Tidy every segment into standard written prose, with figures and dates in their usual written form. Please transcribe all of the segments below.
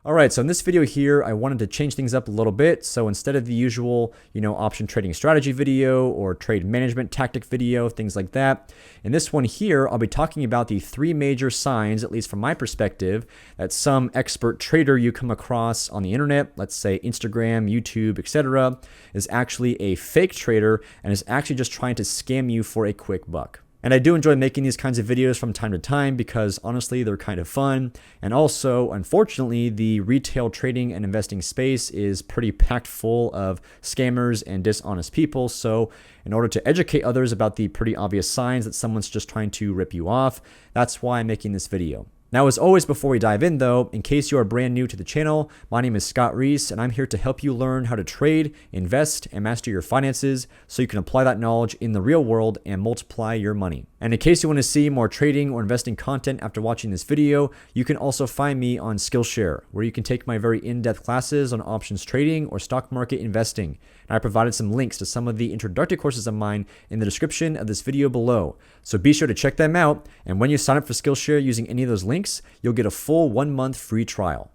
All right, so in this video here, I wanted to change things up a little bit. So instead of the usual, option trading strategy video or trade management tactic video, things like that, in this one here, I'll be talking about the three major signs, at least from my perspective, that some expert trader you come across on the internet, let's say Instagram, YouTube, etc., is actually a fake trader and is actually just trying to scam you for a quick buck. And I do enjoy making these kinds of videos from time to time because honestly, they're kind of fun. And also, unfortunately, the retail trading and investing space is pretty packed full of scammers and dishonest people. So in order to educate others about the pretty obvious signs that someone's just trying to rip you off, that's why I'm making this video. Now, as always, before we dive in though, in case you are brand new to the channel, my name is Scott Reese and I'm here to help you learn how to trade, invest, and master your finances so you can apply that knowledge in the real world and multiply your money. And in case you want to see more trading or investing content after watching this video, you can also find me on SKILLSHARE, where you can take my very in-depth classes on options trading or stock market investing. And I provided some links to some of the introductory courses of mine in the description of this video below. So be sure to check them out. And when you sign up for SKILLSHARE using any of those links, you'll get a full 1-month free trial.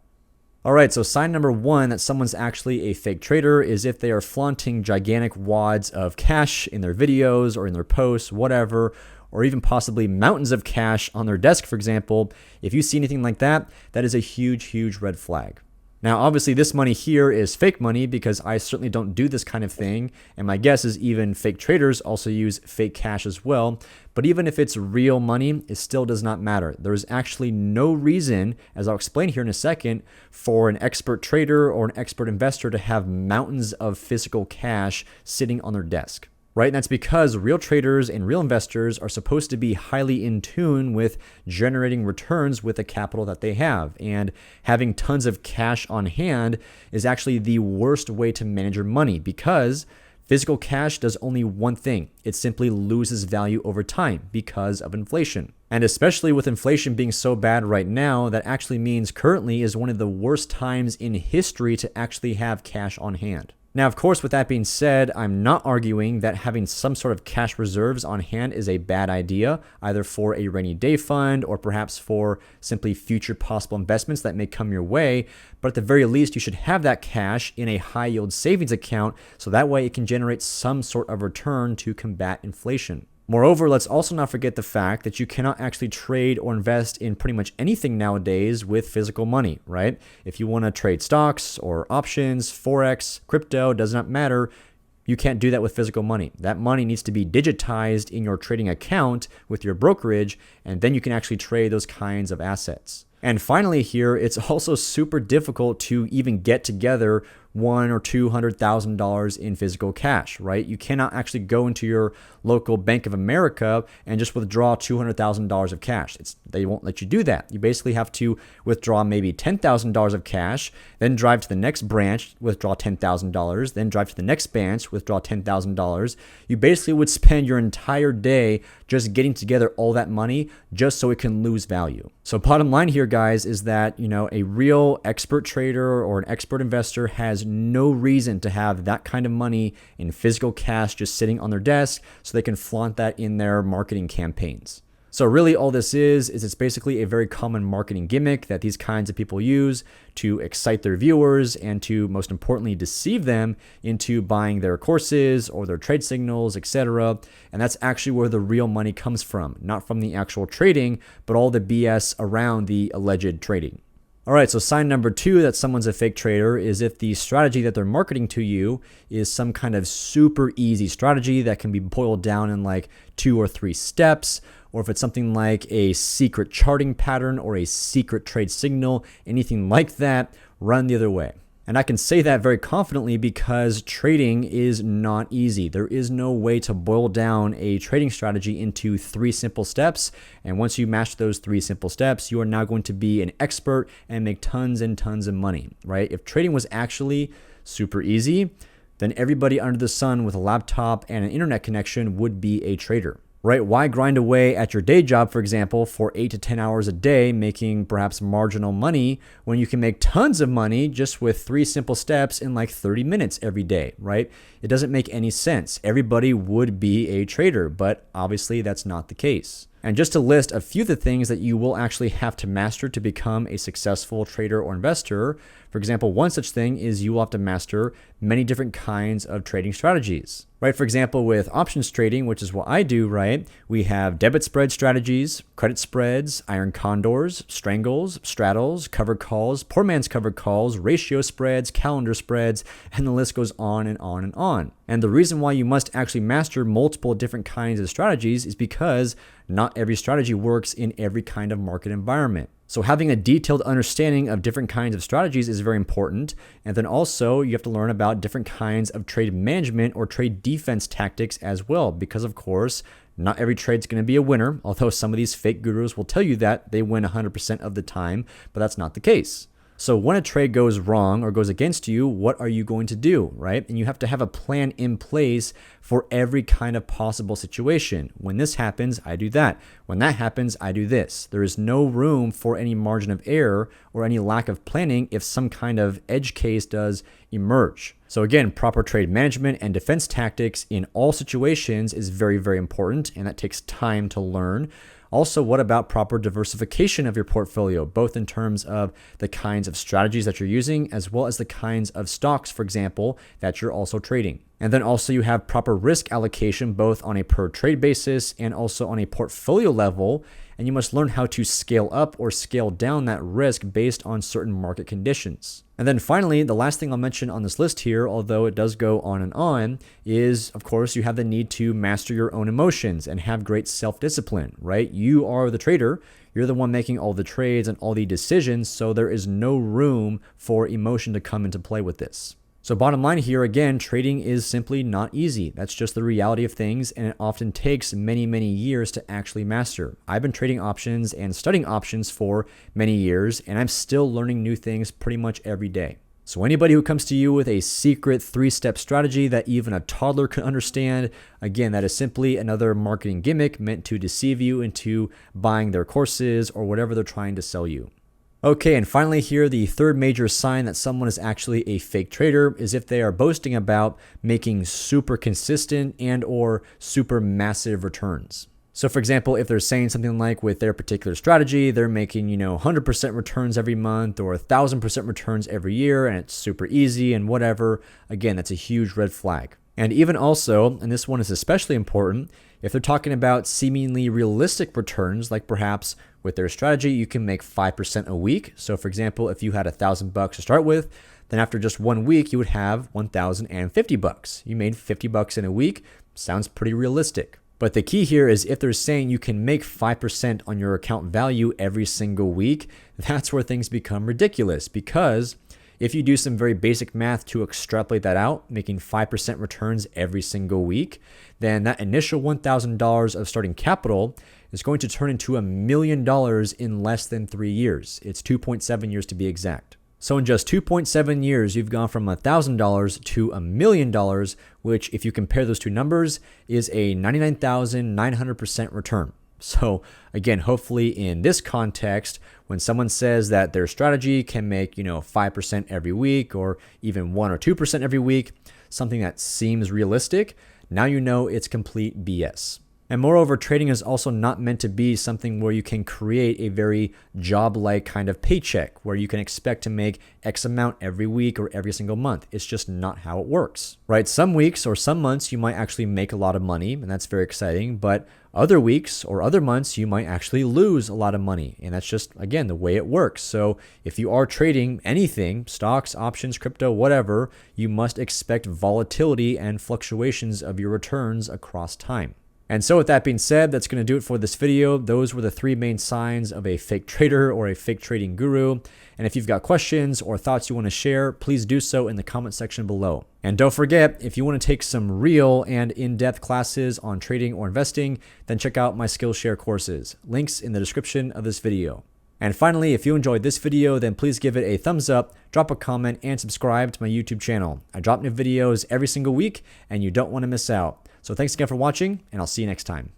All right, so sign number one that someone's actually a fake trader is if they are flaunting gigantic wads of cash in their videos or in their posts, whatever, or even possibly mountains of cash on their desk, for example. If you see anything like that, that is a huge, huge red flag. Now, obviously, this money here is fake money because I certainly don't do this kind of thing. And my guess is even fake traders also use fake cash as well. But even if it's real money, it still does not matter. There's actually no reason, as I'll explain here in a second, for an expert trader or an expert investor to have mountains of physical cash sitting on their desk. Right? And that's because real traders and real investors are supposed to be highly in tune with generating returns with the capital that they have. And having tons of cash on hand is actually the worst way to manage your money because physical cash does only one thing. It simply loses value over time because of inflation. And especially with inflation being so bad right now, that actually means currently is one of the worst times in history to actually have cash on hand. Now, of course, with that being said, I'm not arguing that having some sort of cash reserves on hand is a bad idea, either for a rainy day fund or perhaps for simply future possible investments that may come your way. But at the very least, you should have that cash in a high yield savings account so that way it can generate some sort of return to combat inflation. Moreover, let's also not forget the fact that you cannot actually trade or invest in pretty much anything nowadays with physical money, right? If you want to trade stocks or options, forex, crypto, does not matter. You can't do that with physical money. That money needs to be digitized in your trading account with your brokerage, and then you can actually trade those kinds of assets. And finally here, it's also super difficult to even get together $100,000 or $200,000 in physical cash, right? You cannot actually go into your local Bank of America and just withdraw $200,000 of cash. They won't let you do that. You basically have to withdraw maybe $10,000 of cash, then drive to the next branch, withdraw $10,000, then drive to the next branch, withdraw $10,000. You basically would spend your entire day just getting together all that money just so it can lose value. So bottom line here, guys, is that, a real expert trader or an expert investor has no reason to have that kind of money in physical cash just sitting on their desk so they can flaunt that in their marketing campaigns. So really all this is it's basically a very common marketing gimmick that these kinds of people use to excite their viewers and to, most importantly, deceive them into buying their courses or their trade signals, etc. And that's actually where the real money comes from, not from the actual trading, but all the BS around the alleged trading. All right, so sign number two that someone's a fake trader is if the strategy that they're marketing to you is some kind of super easy strategy that can be boiled down in like 2 or 3 steps, or if it's something like a secret charting pattern or a secret trade signal, anything like that, run the other way. And I can say that very confidently because trading is not easy. There is no way to boil down a trading strategy into 3 simple steps. And once you master those 3 simple steps, you are now going to be an expert and make tons and tons of money, right? If trading was actually super easy, then everybody under the sun with a laptop and an internet connection would be a trader. Right? Why grind away at your day job, for example, for 8 to 10 hours a day, making perhaps marginal money when you can make tons of money just with 3 simple steps in like 30 minutes every day, right? It doesn't make any sense. Everybody would be a trader, but obviously that's not the case. And just to list a few of the things that you will actually have to master to become a successful trader or investor. For example, one such thing is you will have to master many different kinds of trading strategies, right? For example, with options trading, which is what I do, right? We have debit spread strategies, credit spreads, iron condors, strangles, straddles, covered calls, poor man's covered calls, ratio spreads, calendar spreads, and the list goes on and on and on. And the reason why you must actually master multiple different kinds of strategies is because not every strategy works in every kind of market environment. So having a detailed understanding of different kinds of strategies is very important. And then also you have to learn about different kinds of trade management or trade defense tactics as well, because of course, not every trade is going to be a winner, although some of these fake gurus will tell you that they win 100% of the time, but that's not the case. So when a trade goes wrong or goes against you, what are you going to do, right? And you have to have a plan in place for every kind of possible situation. When this happens, I do that. When that happens, I do this. There is no room for any margin of error or any lack of planning if some kind of edge case does emerge. So again, proper trade management and defense tactics in all situations is very, very important, and that takes time to learn. Also, what about proper diversification of your portfolio, both in terms of the kinds of strategies that you're using, as well as the kinds of stocks, for example, that you're also trading. And then also you have proper risk allocation, both on a per trade basis and also on a portfolio level. And you must learn how to scale up or scale down that risk based on certain market conditions. And then finally, the last thing I'll mention on this list here, although it does go on and on, is of course you have the need to master your own emotions and have great self-discipline, right? You are the trader. You're the one making all the trades and all the decisions, so there is no room for emotion to come into play with this. So bottom line here, again, trading is simply not easy. That's just the reality of things, and it often takes many, many years to actually master. I've been trading options and studying options for many years, and I'm still learning new things pretty much every day. So anybody who comes to you with a secret 3-step strategy that even a toddler can understand, again, that is simply another marketing gimmick meant to deceive you into buying their courses or whatever they're trying to sell you. Okay, and finally here, the third major sign that someone is actually a fake trader is if they are boasting about making super consistent and or super massive returns. So for example, if they're saying something like with their particular strategy, they're making, 100% returns every month or 1,000% returns every year, and it's super easy and whatever, again, that's a huge red flag. And even also, and this one is especially important, if they're talking about seemingly realistic returns, like perhaps with their strategy, you can make 5% a week. So for example, if you had $1,000 to start with, then after just 1 week, you would have $1,050. You made $50 in a week. Sounds pretty realistic. But the key here is if they're saying you can make 5% on your account value every single week, that's where things become ridiculous, because if you do some very basic math to extrapolate that out, making 5% returns every single week, then that initial $1,000 of starting capital is going to turn into $1 million in less than 3 years. It's 2.7 years to be exact. So in just 2.7 years, you've gone from $1,000 to $1 million, which if you compare those two numbers is a 99,900% return. So again, hopefully in this context, when someone says that their strategy can make, 5% every week or even 1 or 2% every week, something that seems realistic, now you know it's complete BS. And moreover, trading is also not meant to be something where you can create a very job-like kind of paycheck where you can expect to make X amount every week or every single month. It's just not how it works, right? Some weeks or some months you might actually make a lot of money, and that's very exciting, but other weeks or other months you might actually lose a lot of money, and that's just, again, the way it works. So if you are trading anything, stocks, options, crypto, whatever, you must expect volatility and fluctuations of your returns across time. And so with that being said, that's going to do it for this video. Those were the 3 main signs of a fake trader or a fake trading guru. And if you've got questions or thoughts you want to share, please do so in the comment section below. And don't forget, if you want to take some real and in-depth classes on trading or investing, then check out my SKILLSHARE courses. Links in the description of this video. And finally, if you enjoyed this video, then please give it a thumbs up, drop a comment, and subscribe to my YouTube channel. I drop new videos every single week, and you don't want to miss out. So thanks again for watching, and I'll see you next time.